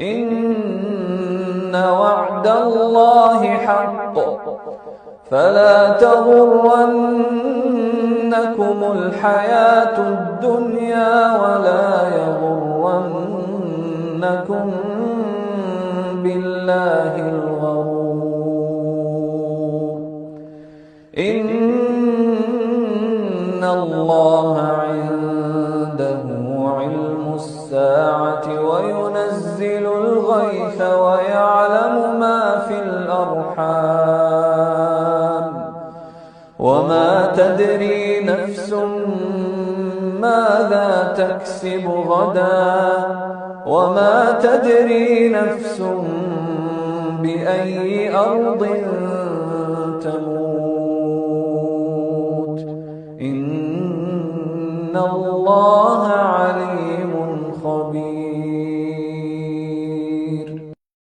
إن وعد الله حق فلا تغرنكم الحياة الدنيا ولا يغرنكم بالله الغرور إن الله عنده علم الساعة وينزل الغيث ويعلم ما في الأرحام وما تدري نفس ماذا تكسب غدا وما تدري نفس بأي أرض تموت إن الله عليم